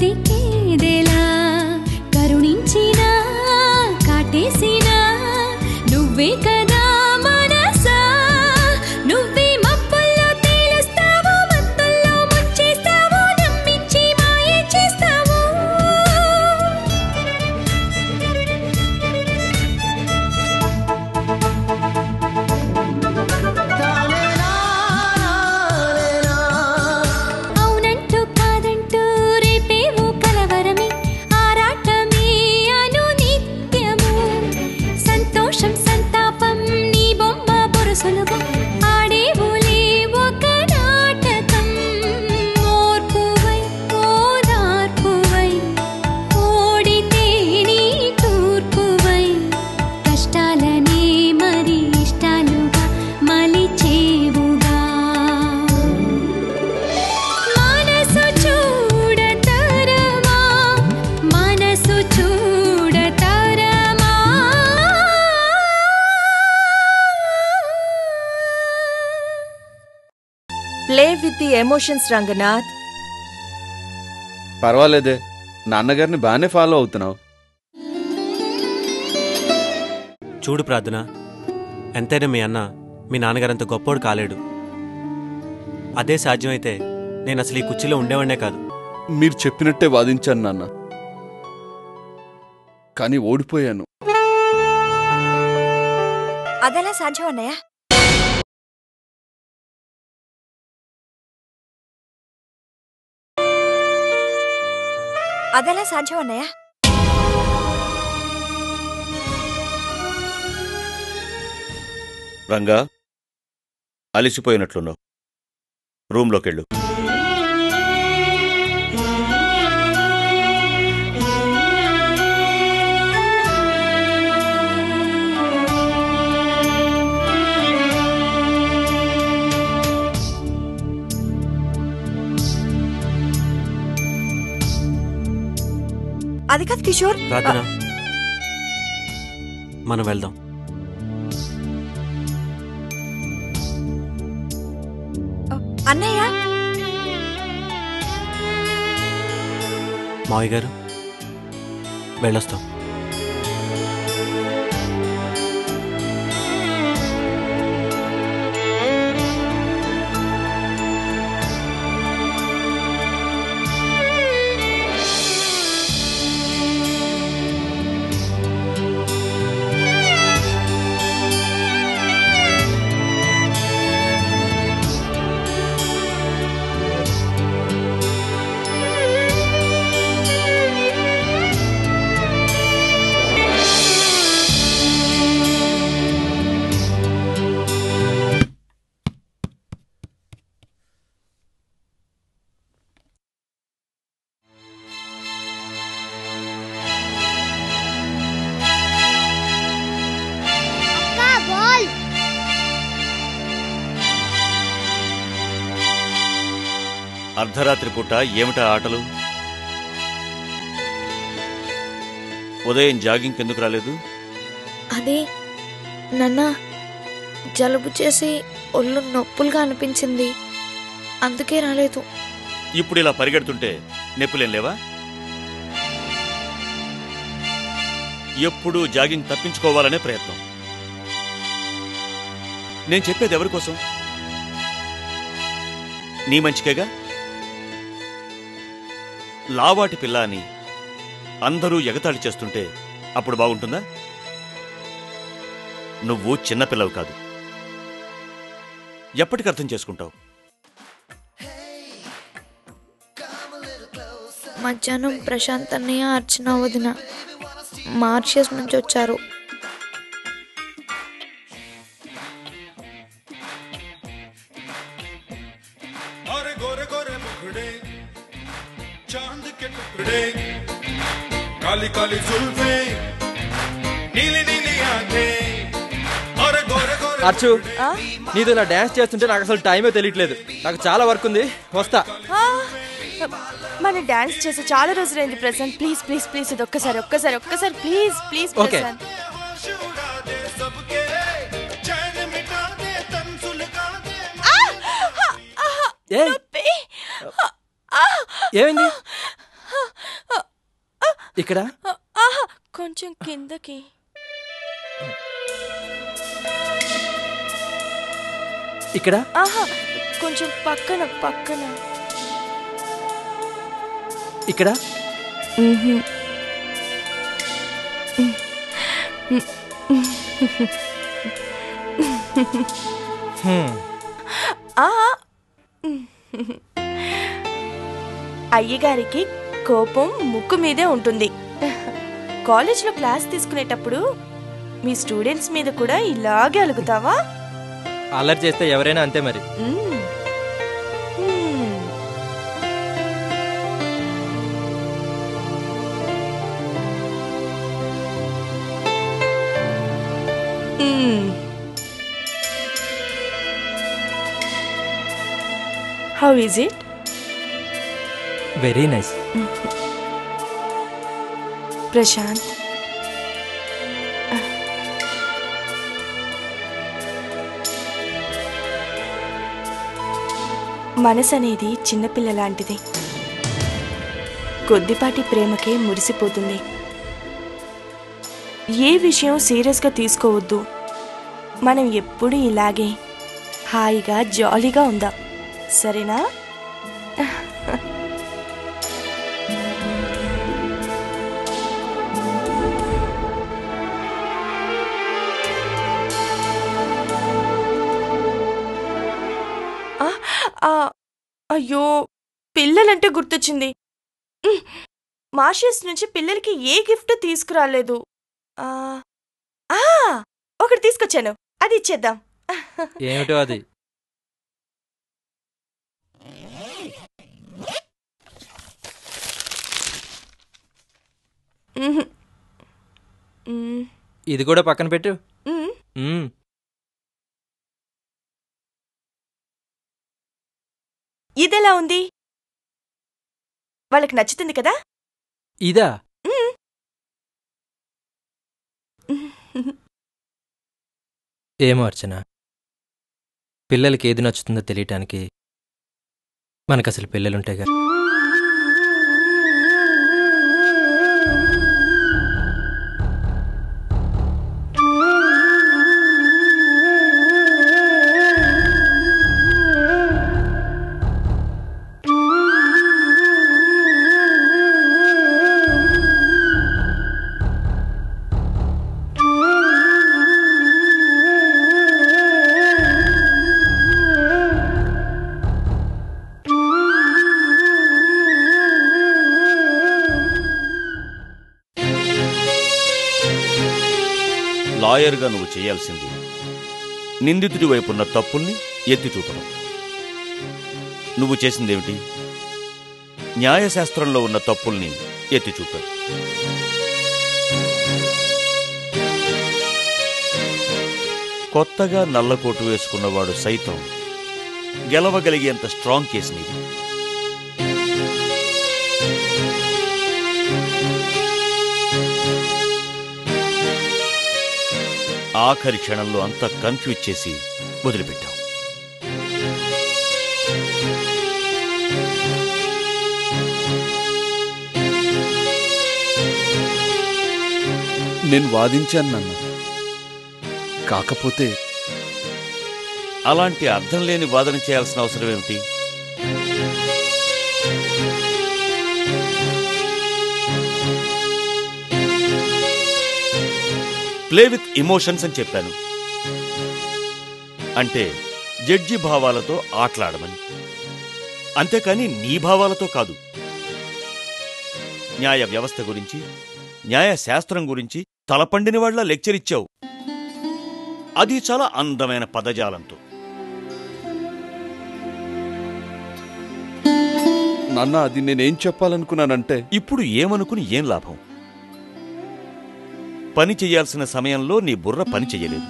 బ్రతికేదెలా కరుణించినా కాటేసినా నువ్వే కదా మనసా నువ్వే మబ్బుల్లో తేలుస్తావు మత్తుల్లో ముంచేస్తావు నమ్మించి మాయ చేస్తావు అవునంటూ కాదంటూ రేపేవో కలవరమే ఆరాటమే అను నిత్యము సంతోషం సంతాపం నీ బొమ్మ బొరుసులుగా ఆడేవులే ఒక నాటకం ఓర్పువై ఓదార్పువై ఓడితే నీ తూర్పువై కష్టాలనే మరి ఇష్టాలుగా మలిచేవుగా మనసు చూడతరమా మనసు చూడతరమా play with the emotions Ranganath. పర్వాలేదే, నాన్నగారిని బాగానే ఫాలో అవుతున్నావు. చూడు ప్రార్థన, ఎంతైనా మీ అన్న మీ నాన్నగారంత గొప్పోడు కాలేడు. అదే సాధ్యమైతే నేను అసలు ఈ కుర్చీలో ఉండేవాడినే కాదు. మీరు చెప్పినట్టే వాదించాను నాన్న, కానీ ఓడిపోయాను. అదెలా సాధ్యం అన్నయ్య? అదెలా సాధ్యం అన్నయ్య? రంగా, అలిసిపోయినట్లున్నావు, రూమ్లోకెళ్ళు. అది కాదు కిషోర్. ప్రార్థన, మనం వెళ్దాం. అన్నయ్య, మావయ్య గారు వెళ్ళొస్తాం. అర్ధరాత్రి పూట ఏమిటా ఆటలు? ఉదయం జాగింగ్ ఎందుకు రాలేదు? అదే నాన్న, జలుబు చేసి ఒళ్ళు నొప్పులుగా అనిపించింది, అందుకే రాలేదు. ఇప్పుడు ఇలా పరిగెడుతుంటే నొప్పులేం లేవా? ఎప్పుడూ జాగింగ్ తప్పించుకోవాలనే ప్రయత్నం. నేను చెప్పేది ఎవరి కోసం? నీ మంచికేగా. లావాటి పిల్ల అని అందరూ ఎగతాళి చేస్తుంటే అప్పుడు బాగుంటుందా? నువ్వు చిన్నపిల్లవు కాదు, ఎప్పటికి అర్థం చేసుకుంటావు? మధ్యాహ్నం ప్రశాంత్ అన్నయ్య, అర్చన వదిన మార్షియస్ నుంచి వచ్చారు. అర్చు, నీతో ఇలా డాన్స్ చేస్తుంటే నాకు అసలు టైమే తెలియట్లేదు. నాకు చాలా వర్క్ ఉంది, వస్తా. మనం డాన్స్ చేసి చాలా రోజులైంది ప్రశాంత్. ప్లీజ్ ప్లీజ్ ప్లీజ్, ఇది ఒక్కసారి ప్లీజ్ ప్లీజ్ ప్రశాంత్. ఏమైంది? ఇక్కడ ఆహా కొంచెం కిందకి. ఇక్కడ ఆహా కొంచెం పక్కన పక్కన. ఇక్కడ అయ్యగారికి కోపం ముక్కు మీదే ఉంటుంది. కాలేజ్లో క్లాస్ తీసుకునేటప్పుడు మీ స్టూడెంట్స్ మీద కూడా ఇలాగే అలుగుతావా? అల్లరి చేస్తే ఎవరైనా అంతే మరి. How is it? Very nice. Prashant, మనసు అనేది చిన్నపిల్ల లాంటిది. కొద్దిపాటి ప్రేమకే మురిసిపోతుంది. ఏ విషయం సీరియస్గా తీసుకోవద్దు. మనం ఎప్పుడూ ఇలాగే హాయిగా జాలీగా ఉందాం, సరేనా? అయ్యో, పిల్లలంటే గుర్తొచ్చింది. మార్షియస్ నుంచి పిల్లలకి ఏ గిఫ్ట్ తీసుకురాలేదు. ఒకటి తీసుకొచ్చాను, అది ఇచ్చేద్దాం. ఏమిటో అది? ఇది కూడా పక్కన పెట్టు. ఇదెలా ఉంది? వాళ్ళకి నచ్చుతుంది కదా? ఇదా? ఏమో అర్చన, పిల్లలకి ఏది నచ్చుతుందో తెలియటానికి మనకసలు పిల్లలుంటాయిగా. లాయర్గా నువ్వు చేయాల్సింది నిందితుడి వైపున్న తప్పుల్ని ఎత్తి చూపడం. నువ్వు చేసిందేమిటి? న్యాయశాస్త్రంలో ఉన్న తప్పుల్ని ఎత్తి చూపావు. కొత్తగా నల్లకోటు వేసుకున్నవాడు సైతం గెలవగలిగేంత స్ట్రాంగ్ కేసు నీది. ఆఖరి క్షణంలో అంతా కన్ఫ్యూజ్ చేసి వదిలిపెట్టాం. నేను వాదించాను నాన్న, కాకపోతే అలాంటి అర్థం లేని వాదన చేయాల్సిన అవసరం ఏమిటి? ప్లే విత్ ఇమోషన్స్ అని చెప్పాను. అంటే జడ్జి భావాలతో ఆటలాడమని, అంతేకాని నీ భావాలతో కాదు. న్యాయ వ్యవస్థ గురించి, న్యాయశాస్త్రం గురించి తలపండిన వాళ్ళ లెక్చర్ ఇచ్చావు. అది చాలా అందమైన పదజాలంతో. నాన్న, అది నేనేం చెప్పాలనుకున్నానంటే, ఇప్పుడు ఏమనుకుని ఏం లాభం? పని చెయ్యాల్సిన సమయంలో నీ బుర్ర పని చెయ్యలేదు.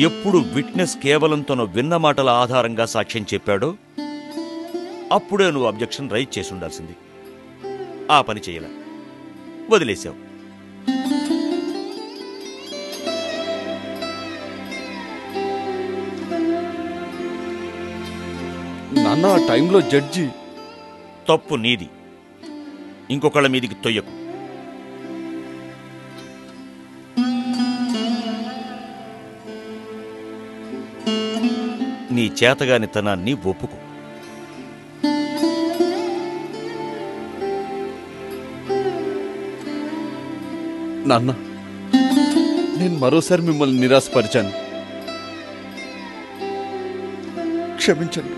ఎప్పుడు విట్నెస్ కేవలం తను విన్న మాటల ఆధారంగా సాక్ష్యం చెప్పాడో అప్పుడే నువ్వు అబ్జెక్షన్ రైజ్ చేసి ఉండాల్సింది. ఆ పని చెయ్యలే, వదిలేశావు. నాన్న, ఆ టైంలో జడ్జి తప్పు నీది. ఇంకొకళ్ళ మీదికి తొయ్యకు. నీ చేతగానితనాన్ని ఒప్పుకో. నాన్న, నేను మరోసారి మిమ్మల్ని నిరాశపరిచాను. క్షమించండి.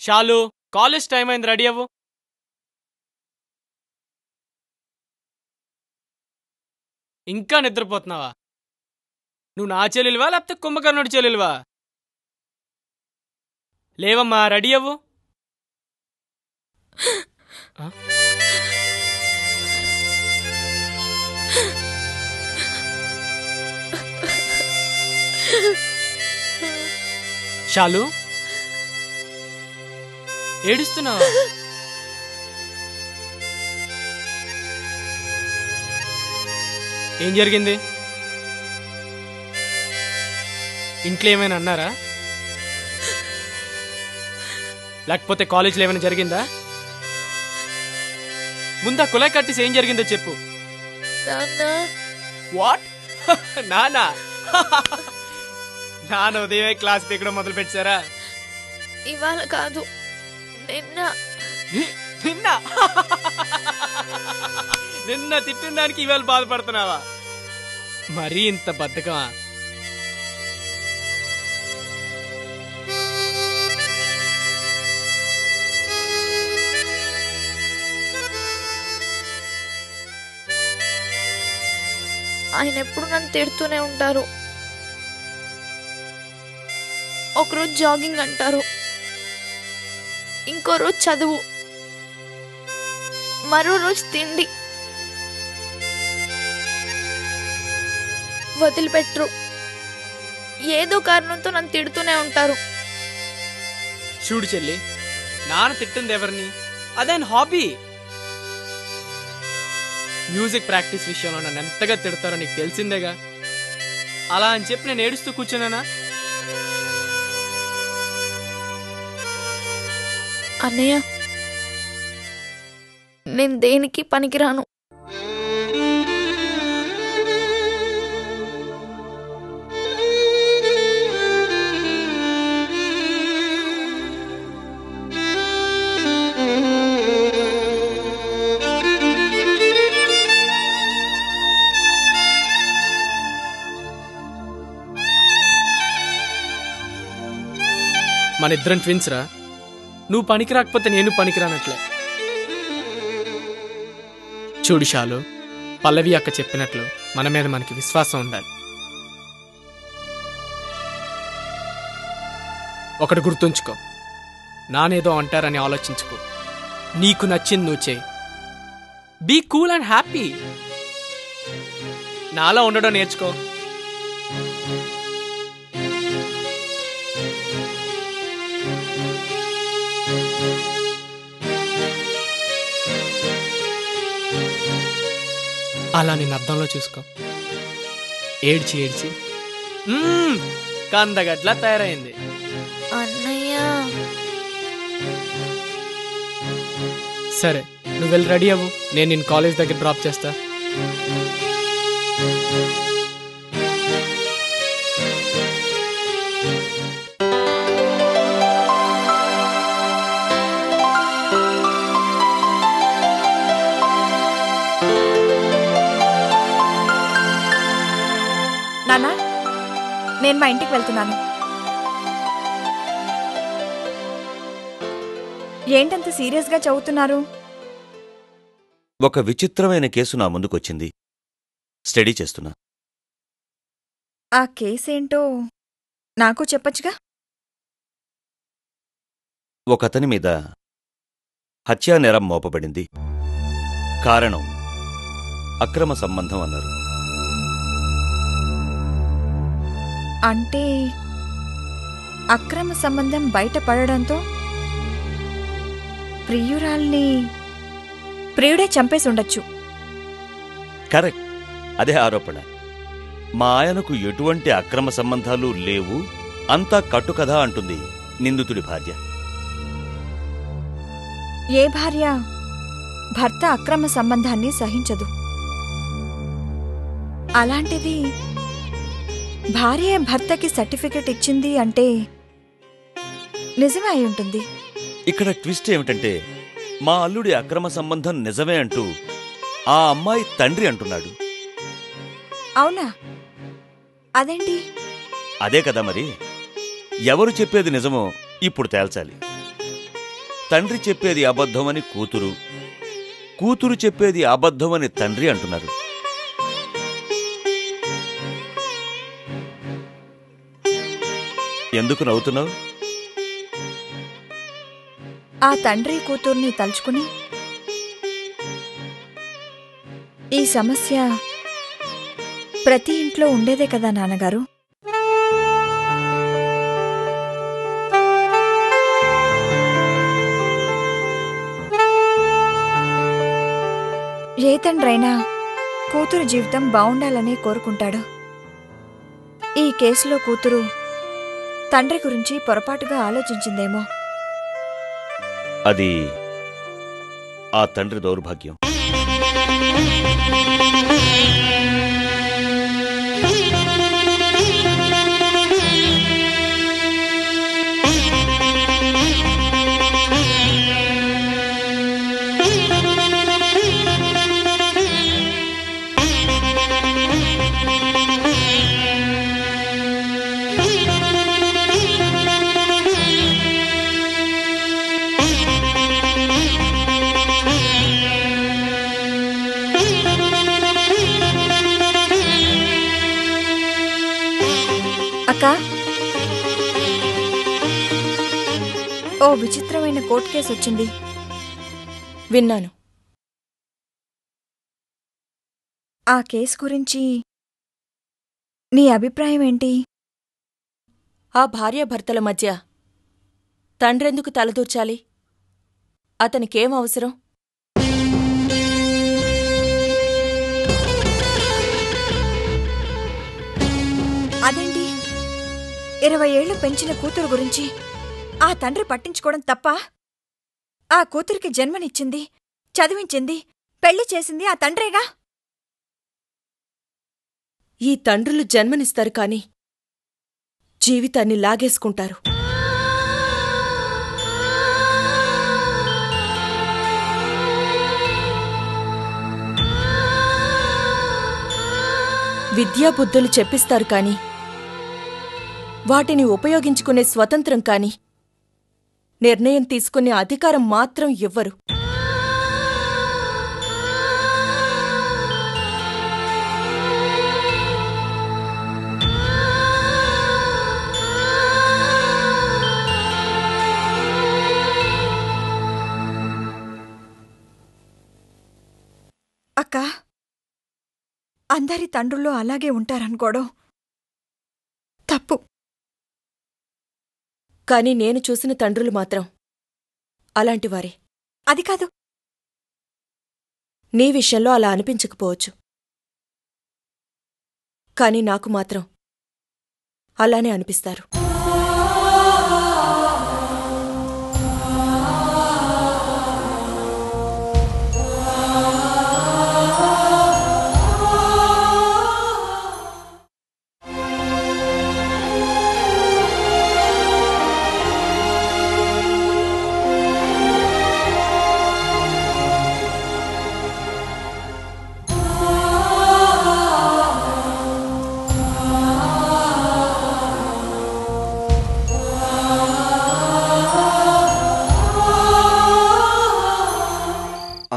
షాలు, కాలేజ్ టైం అయింది, రెడీ అవ్వు. ఇంకా నిద్రపోతున్నావా? నువ్వు నా చెల్లెలివా లేకపోతే కుంభకర్ణుడి చెల్లెలివా? లేవమ్మా, రెడీ అవ్వు. షాలు, ఏడుస్తున్నావా? ఏం జరిగింది? ఇంట్లో ఏమైనా అన్నారా? లేకపోతే కాలేజీలో ఏమైనా జరిగిందా? ముందా కులాయి కట్టేసి ఏం జరిగిందో చెప్పు. వాట్? నానా? నాన్న ఉదయమే క్లాస్ పీకడం మొదలు పెట్టారా? ఇవాళ కాదు, నిన్న. నిన్న? నిన్న తిట్టడానికి ఇవాళ బాధపడుతున్నావా? మరీ ఇంత బద్ధకమా? ఆయన ఎప్పుడు నన్ను తిడుతూనే ఉంటారు. ఒకరోజు జాగింగ్ అంటారు, ఇంకో రోజు చదువు, మరో రోజు తిండి. వదిలిపెట్టరు. ఏదో కారణంతో నన్ను తిడుతూనే ఉంటారు. చూడు చెల్లి, నాన్న తిట్టింది ఎవరిని? అదేం హాబీ. మ్యూజిక్ ప్రాక్టీస్ విషయంలో నన్ను ఎంతగా తిడతారో నీకు తెలిసిందేగా. అలా అని చెప్పి నేను ఏడుస్తూ కూర్చున్నానా? అన్నయ్య, నేను దేనికి పనికిరాను. మన ఇద్దరం ట్విన్స్ రా. నువ్వు పనికి రాకపోతే నేను పనికిరానట్లే. చూడు షాలు, పల్లవి అక్క చెప్పినట్లు మన మీద మనకి విశ్వాసం ఉండాలి. ఒకటి గుర్తుంచుకో, నానేదో అంటారని ఆలోచించుకో. నీకు నచ్చింది నువ్వు చేయి. Be cool and happy. నాలా ఉండడం నేర్చుకో. అలా నేను అర్థంలో చూసుకో. ఏడ్చి ఏడ్చి కందగడ్లా తయారైంది. అన్నయ్య, సరే నువ్వు వెళ్ళి రెడీ అవ్వు, నేను నిన్ను కాలేజ్ దగ్గర డ్రాప్ చేస్తా. నేను మా ఇంటికి వెళ్తున్నాను. ఏంటంత సీరియస్గా చదువుతున్నారు? ఒక విచిత్రమైన కేసు నా ముందుకొచ్చింది. స్టడీ చేస్తున్నా. ఆ కేసేంటో నాకు చెప్పచ్చుగా. ఒకతని మీద హత్యానేరం మోపబడింది. కారణం అక్రమ సంబంధం అన్నారు. అంటే అక్రమ సంబంధం బయటపడడంతో ప్రియురాల్ని ప్రియుడే చంపేసి ఉండొచ్చు. కరెక్ట్, అదే ఆరోపణ. మా ఆయనకు ఎటువంటి అక్రమ సంబంధాలు లేవు, అంతా కట్టుకథ అంటుంది నిందితుడి భార్య. ఏ భార్య భర్త అక్రమ సంబంధాన్ని సహించదు. అలాంటిది భార్య భర్తకి సర్టిఫికెట్ ఇచ్చింది అంటే నిజమే అయి ఉంటుంది. ఇక్కడ ట్విస్ట్ ఏమిటంటే, మా అల్లుడి అక్రమ సంబంధం నిజమే అంటూ ఆ అమ్మాయి తండ్రి అంటున్నాడు. అవునా? అదేంటి? అదే కదా మరి. ఎవరు చెప్పేది నిజమో ఇప్పుడు తేల్చాలి. తండ్రి చెప్పేది అబద్ధమని కూతురు, కూతురు చెప్పేది అబద్ధమని తండ్రి అంటున్నారు. ఎందుకు నవ్వుతున్నావు? ఆ తండ్రి కూతుర్ని తలుచుకుని ఈ సమస్య ప్రతి ఇంట్లో ఉండేదే కదా నాన్నగారు. ఏ తండ్రైనా కూతురు జీవితం బావుండాలనే కోరుకుంటాడు. ఈ కేసులో కూతురు తండ్రి గురించి పొరపాటుగా ఆలోచించిందేమో. అది ఆ తండ్రి దౌర్భాగ్యం. అక్కా, ఓ విచిత్రమైన కోర్టు కేసు వచ్చింది. విన్నాను. ఆ కేసు గురించి నీ అభిప్రాయం ఏంటి? ఆ భార్యాభర్తల మధ్య తండ్రెందుకు తలదూర్చాలి? అతనికేం అవసరం? అదేంటి, 20 ఏళ్లు పెంచిన కూతురు గురించి ఆ తండ్రి పట్టించుకోవడం తప్ప? ఆ కూతురికి జన్మనిచ్చింది, చదివించింది, పెళ్లి చేసింది ఆ తండ్రేగా. ఈ తండ్రులు జన్మనిస్తారు కాని జీవితాన్ని లాగేసుకుంటారు. విద్యాబుద్ధులు చెప్పిస్తారు కాని వాటిని ఉపయోగించుకునే స్వతంత్రం కాని నిర్ణయం తీసుకునే అధికారం మాత్రం ఇవ్వరు. అక్కా, అందరి తండ్రుల్లో అలాగే ఉంటారనుకోవడం తప్పు. కాని నేను చూసిన తండ్రులు మాత్రం అలాంటివారే. అది కాదు, నీ విషయంలో అలా అనిపించకపోవచ్చు, కాని నాకు మాత్రం అలానే అనిపిస్తారు.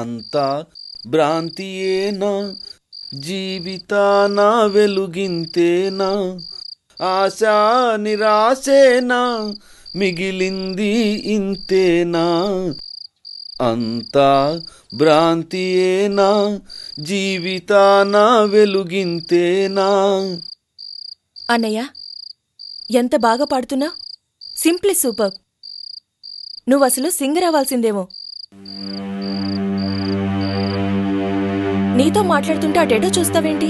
అంతా భ్రాంతియేనా, జీవితాన వెలుగింతేనా, ఆశా నిరాశేనా, మిగిలింది ఇంతేనా. అంతా భ్రాంతియేనా, జీవితాన వెలుగింతేనా. అన్నయ్య, ఎంత బాగా పాడుతున్నావు. Simply super. నువ్వసలు సింగర్ అవ్వాల్సిందేమో. నీతో మాట్లాడుతుంటే అటేటో చూస్తావేంటి?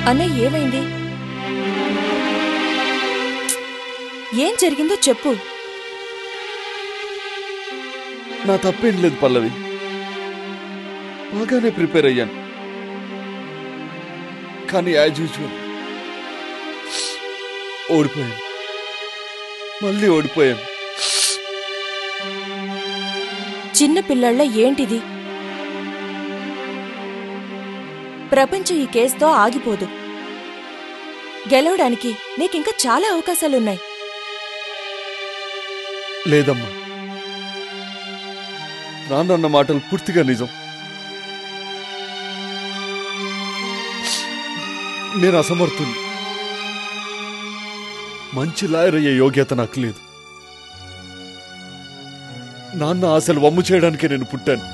అన్నయ్య, ఏమైంది? ఏం జరిగిందో చెప్పు. నా తప్పేం లేదు పల్లవి, బాగానే ప్రిపేర్ అయ్యాను. కానీ యాజ్ యూజువల్ ఓడిపోయాను, మళ్ళీ ఓడిపోయాను. చిన్న పిల్లళ్ళ ఏంటిది? ప్రపంచం ఈ కేసుతో ఆగిపోదు. గెలవడానికి నీకింకా చాలా అవకాశాలున్నాయి. లేదమ్మా, నాన్న మాటలు పూర్తిగా నిజం. నేను అసమర్థుని. మంచి లాయర్ అయ్యే యోగ్యత నాకు లేదు. నాన్న ఆశలు వమ్ము చేయడానికే నేను పుట్టాను.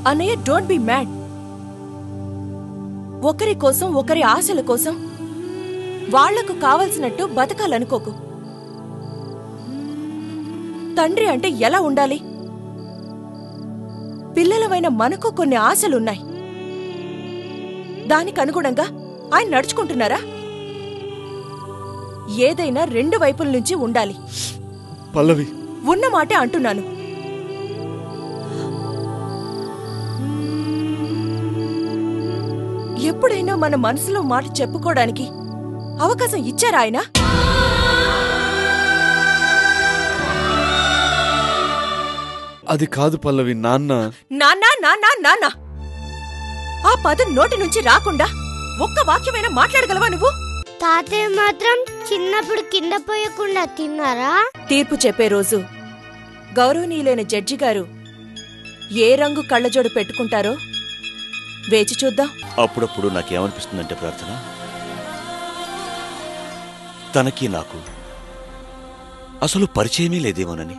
అన్నయ్య, డోంట్ బి మ్యాడ్. ఒకరి కోసం, ఒకరి ఆశల కోసం వాళ్లకు కావలసినట్టు బతకాలనుకోకు. తండ్రి అంటే ఎలా ఉండాలి? పిల్లలమైన మనకు కొన్ని ఆశలున్నాయి. దానికనుగుణంగా ఆయన నడుచుకుంటున్నారా? ఏదైనా రెండు వైపుల నుంచి ఉండాలి. పల్లవి, ఉన్న మాటే అంటున్నాను. ఎప్పుడైనా మన మనసులో మాట చెప్పుకోవడానికి అవకాశం ఇచ్చారా ఆయన? అది కాదు పల్లవి. నాన్న నాన్న నాన్న నాన్న ఆ పదం నోటి నుంచి రాకుండా ఒక్క వాక్యమైనా మాట్లాడగలవా నువ్వు? తాతయ్య మాత్రం చిన్నప్పుడు కింద పోయకుండా తిన్నారా? తీర్పు చెప్పే రోజు గౌరవనీయులైన జడ్జి గారు ఏ రంగు కళ్ళజోడు పెట్టుకుంటారో వేచి చూద్దాం. అప్పుడప్పుడు నాకేమనిపిస్తుందంటే ప్రార్థన, తనకి నాకు అసలు పరిచయమే లేదేమోనని.